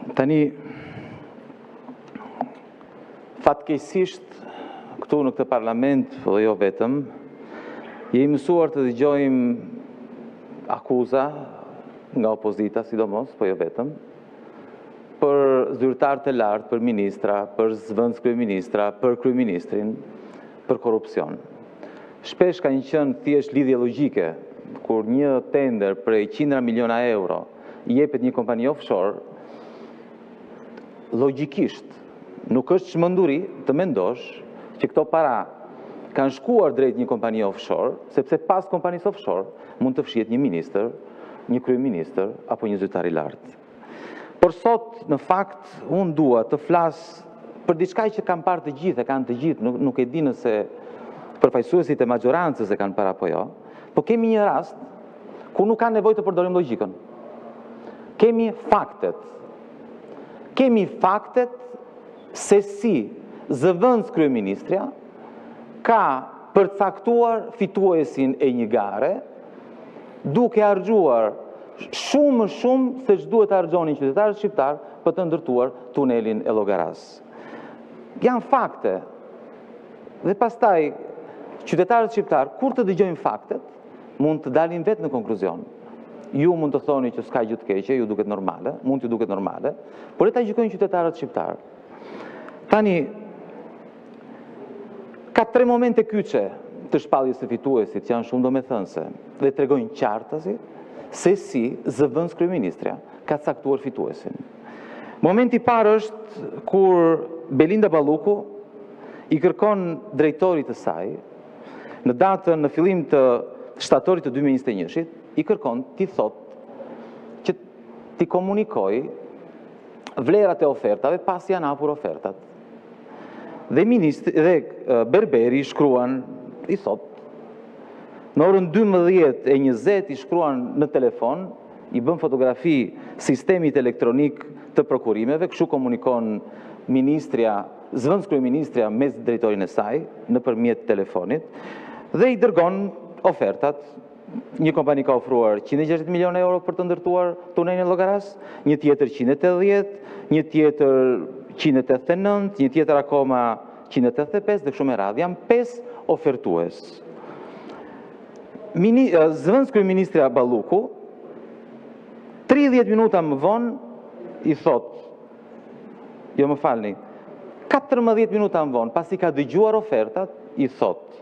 Tani, fatkeqësisht, këtu në këtë parlament, dhe jo vetëm, jemi mësuar të dëgjojmë akuza nga opozita, sidomos, po jo vetëm, për zyrtar të lartë, për ministra, për zëvendës kryeministra, për kryeministrin, për korupcion. Shpesh ka një qenë thjesht lidhje logjike, kur një tender prej 100 miliona euro i jepet një kompani offshore, logjikisht nuk është çmenduri të mendosh që këto para kanë shkuar drejt një kompani offshore, sepse pas kompanisë offshore mund të fshihet një ministër, një kryeministër apo një zyrtar i lartë. Por sot, në fakt, unë dua të flas për diçka që kanë parë të gjithë, e kanë të gjithë, nuk e di nëse përfaqësuesit e majorancës e kanë parë apo jo, po kemi një rast ku nuk ka nevojë të përdorim logjikën. Kemi faktet. Kemi faktet se si zëvendës kryeministrja ka përcaktuar fituesin e një gare, duke harxuar shumë se ç'duhet të harxhonin qytetarët shqiptar për të ndërtuar tunelin e Llogaras. Janë fakte. Dhe pastaj qytetarët shqiptar, kur të dëgjojnë faktet, mund të dalin vetë në konkluzion. Ju mund të thoni që s'ka gjë të keqe, ju duket normale, mund t'ju duket normale, por e ta gjykojnë qytetarët shqiptar. Tani, ka 3 momente kyçe të shpalljes së fituesit që janë shumë domethënëse dhe tregojnë qartësi se si zëvendës kryeministrja ka caktuar fituesin. Momenti i parë është kur Belinda Balluku i kërkon drejtorit të saj, në datën në fillim të shtatorit të 2021-shit, i kërkon t'i thot që t'i komunikoj vlerat e ofertave pas janë hapur ofertat. Dhe Berberi shkruan, i thot, në orën 12:20 i shkruan në telefon, i bën fotografi sistemit elektronik të prokurimeve, kështu komunikon zëvendës kryeministrja mes drejtorin e saj, nëpërmjet telefonit, dhe i dërgon ofertat. Një kompani ka ofruar 160 milion euro për të ndërtuar tunelin e Llogaras, një tjetër 180, një tjetër 189, një tjetër akoma 185 dhe kështu me radhë. Janë 5 ofertues. Zëvendës kryeministrja Balluku 30 minuta më vonë i thot, jo më falni, 14 minuta më vonë, pasi ka dëgjuar ofertat, i thot,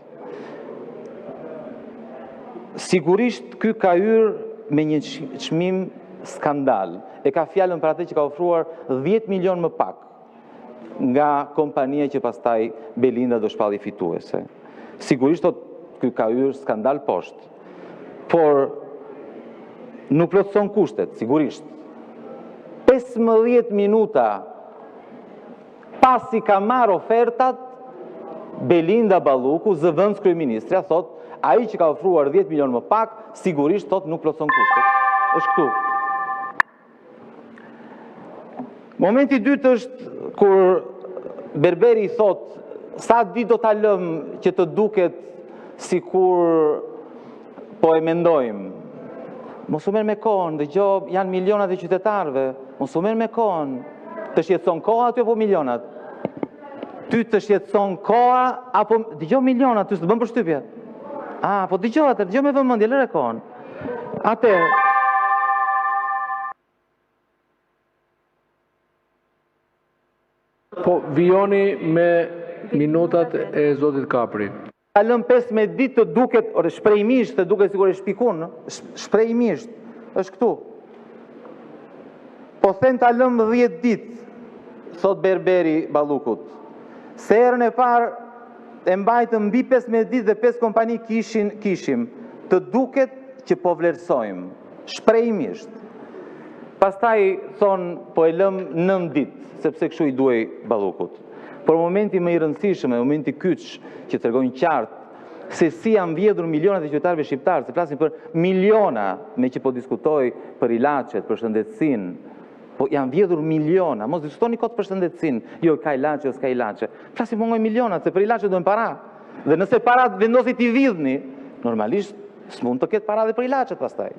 sigurisht ky ka hyrë me një çmim skandal. E ka fjalën për atë që ka ofruar 10 milion më pak nga kompania që pastaj Belinda do shpalli fituese. Sigurisht ky ka hyrë skandal poshtë. Por nuk plotëson kushtet, sigurisht. 15 minuta pasi ka marrë ofertat, Belinda Balluku, zëvendës kryeministrja, thot, ai që ka ofruar 10 milion më pak, sigurisht thot nuk plotëson kushtet. Është këtu. Momenti i dytë është kur Berberi thot, sa ditë do ta lëm që të duket sikur po e mendojmë. Mos u merr me kohën, dëgjoj, janë milionat e qytetarëve. Mos u merr me kohën. Të shqetëson koha aty apo milionat? Ty të shqetëson koha apo dëgjoj milionat, ty s'të bën përshtypje. Po dëgjoj atë, dëgjoj me vëmendje, lëre kohën. Atëherë po vijoni me minutat e zotit Kapri. Ta lëm 15 ditë të duket, shprehimisht të duket sikur e shpikun, shprehimisht, është këtu. Po them ta lëm 10 ditë, thot Berberi Ballukut. Se herën e parë e mbajtëm mbi 15 ditë dhe 5 kompani kishim, të duket që po vlerësojmë, shprehimisht. Pastaj thonë, po e lëm 9 ditë, sepse kështu i duhej Ballukut. Por momenti më i rëndësishëm, momenti kyç që tregojnë qartë se si janë vjedhur milionat e qytetarëve shqiptarë, se flasin për miliona, me që po diskutoj për ilaçet, për shëndetësinë, po janë vjedhur miliona, mos diskutoni kot për shëndetësinë, jo ka ilaçe, s'ka ilaçe. Flasin për milionat, se për ilaçe duhen para. Dhe nëse parat vendosit i vidhni, normalisht s'mund të ketë para dhe për ilaçet pastaj.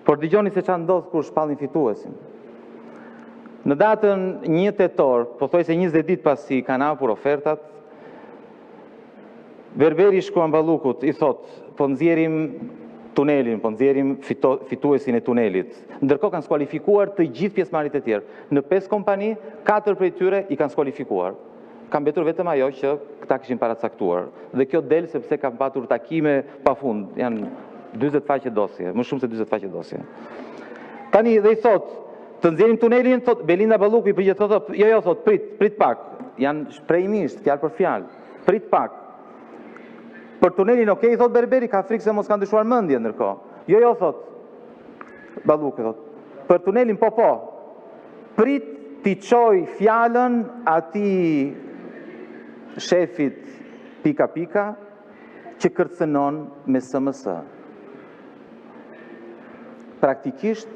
Por dëgjoni se çfarë ndodh kur shpallin fituesin. Në datën 1 tetor, pothuajse 20 ditë pasi kanë hapur ofertat, Berberi shkruan Ballukut, i thot, po nxjerrim tunelin, po nxjerrim fituesin e tunelit. Ndërkohë kanë skualifikuar të gjithë pjesëmarrjet e tjerë. Në 5 kompani, 4 prej tyre i kanë skualifikuar. Ka mbetur vetëm ajo që këta kishin paracaktuar. Dhe kjo del sepse kanë patur takime pafund, janë 40 faqe dosje, më shumë se 40 faqe dosje. Tani dhe i thot, të nxjerrim tunelin, thot Belinda Balluku i përgjigjet thot, jo, thot, prit pak. Janë shprehimisht, fjalë për fjalë. Prit pak. Për tunelin, okej, thot Berberi, ka frikë se mos kanë dyshuar mendje ndërkohë. Jo, thot Balluku, thot. Për tunelin, po. Prit t'i çoj fjalën atij shefit pika që kërcënon me SMS. Praktikisht,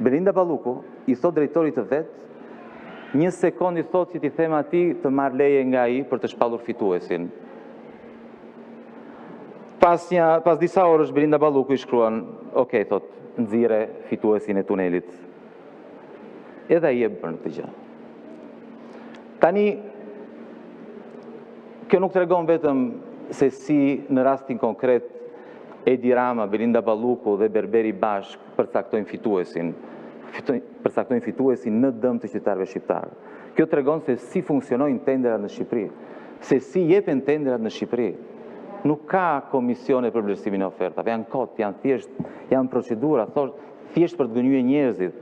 Belinda Balluku i thot drejtorit të vet, 1 sekond i thot që t'i them atij të marr leje nga ai për të shpallur fituesin. Pas disa orësh Belinda Balluku i shkruan, okej, thot, nxirre fituesin e tunelit. Edhe ai e bën këtë gjë. Tani, kjo nuk tregon vetëm se si në rastin konkret Edi Rama, Belinda Balluku dhe Berberi bashk përcaktojnë fituesin në dëm të qytetarëve shqiptar. Kjo tregon se si funksionojnë tenderat në Shqipëri, se si jepen tenderat në Shqipëri. Nuk ka komisione për vlerësimin e ofertave, janë kot, janë thjesht, janë procedura, thjesht për të gënjyer njerëzit.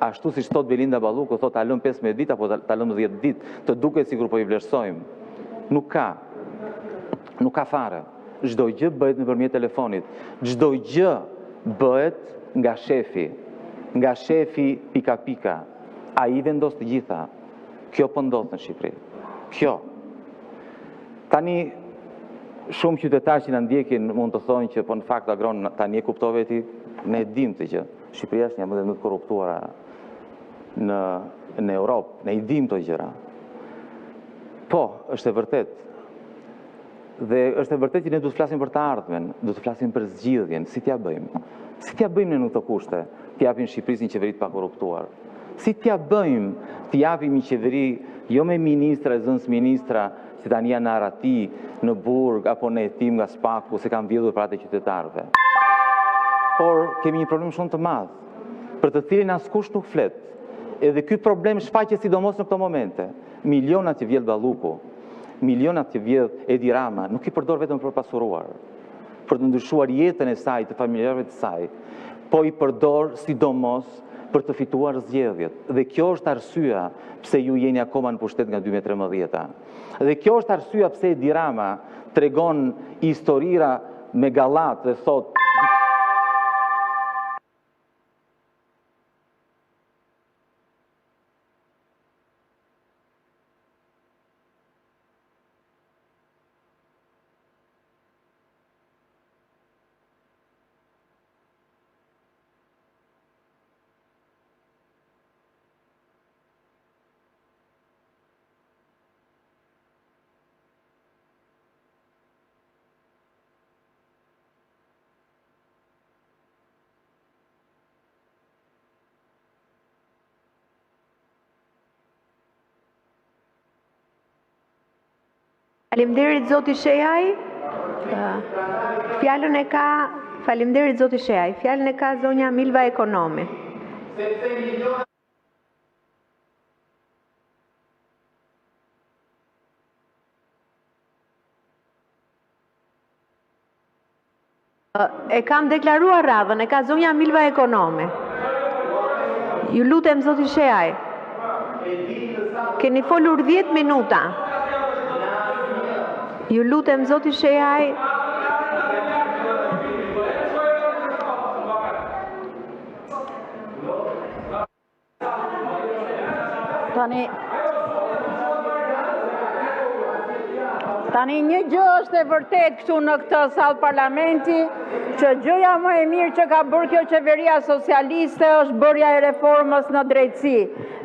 Ashtu siç thot Belinda Balluku, thot ta lëm 15 ditë apo ta lëm 10 ditë, të duket sikur po i vlerësojmë. Nuk ka fare. Çdo gjë bëhet nëpërmjet telefonit. Çdo gjë bëhet nga shefi pika. Ai vendos të gjitha. Kjo po ndodh në Shqipëri. Kjo. Tani shumë qytetarë që na ndjekin mund të thonë që po në fakt Agron tani e kuptove ti, ne dim të që Shqipëria është një nga më të korruptuara në Europë, ne i dim të gjëra. Po, është e vërtet. Dhe është e vërtet që ne du të flasim për të ardhmen, du të flasim për zgjidhjen, si t'ja bëjmë. Si t'ja bëjmë në këto kushte, t'japim Shqipërisë një qeveri të pa korruptuar. Si t'ja bëjmë, t'japim një qeveri jo me ministra e zënës ministra, që tani janë në Arati, në Burg, apo në Hetim nga Spaku, se kanë vjedhur para të qytetarëve. Por kemi një problem shumë të madh, për të cilin askush nuk flet. Edhe ky problem shfaqet sidomos në këto momente. Milionat që vjedh Balluku, milionat që vjedh Edi Rama, nuk i përdor vetëm për pasuruar, për të ndryshuar jetën e saj, të familjarëve të saj, po i përdor sidomos për të fituar zgjedhjet. Dhe kjo është arsyeja pse ju jeni akoma në pushtet nga 2013. Dhe kjo është arsyeja pse Edi Rama tregon historira me gallat dhe thot Faleminderit zoti Shehaj. Faleminderit zoti Shehaj. Fjalën e ka zonja Milva Ekonomi. E kam deklaruar radhën, e ka zonja Milva Ekonomi. Ju lutem zoti Shehaj. Keni folur 10 minuta. Ju lutem zoti Shehaj. Tani një gjë është e vërtet këtu në këtë sallë parlamenti, që gjëja më e mirë që ka bërë kjo qeveria socialiste është bërja e reformës në drejtësi.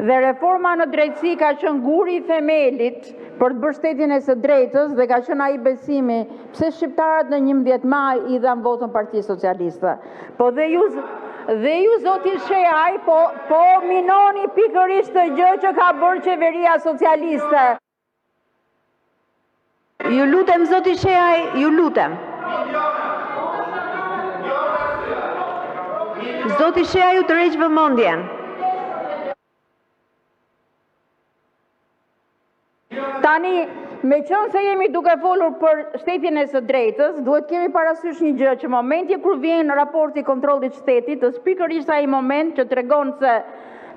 Dhe reforma në drejtësi ka qenë guri i themelit për të bërë shtetin e së drejtës dhe ka qenë ai besimi pse shqiptarët në 11 maj i dhan votën Partisë Socialiste. Po dhe ju Dhe ju, zoti Shehaj, po minoni pikërisht të gjë që ka bërë qeveria socialiste. Ju lutem, zoti Shehaj, ju lutem. Zoti Shehaj, ju tërheq vëmendjen. Tani, me qënë se jemi duke folur për shtetin e së drejtës, duhet kemi parasysh një gjë që momenti kur vjen në raporti kontrollit shtetit, është pikërisht ai moment që tregon se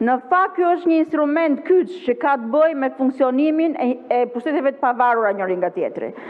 në fakt ky është një instrument kyç që ka të bëjë me funksionimin e pushteteve të pavarura njëri nga tjetri.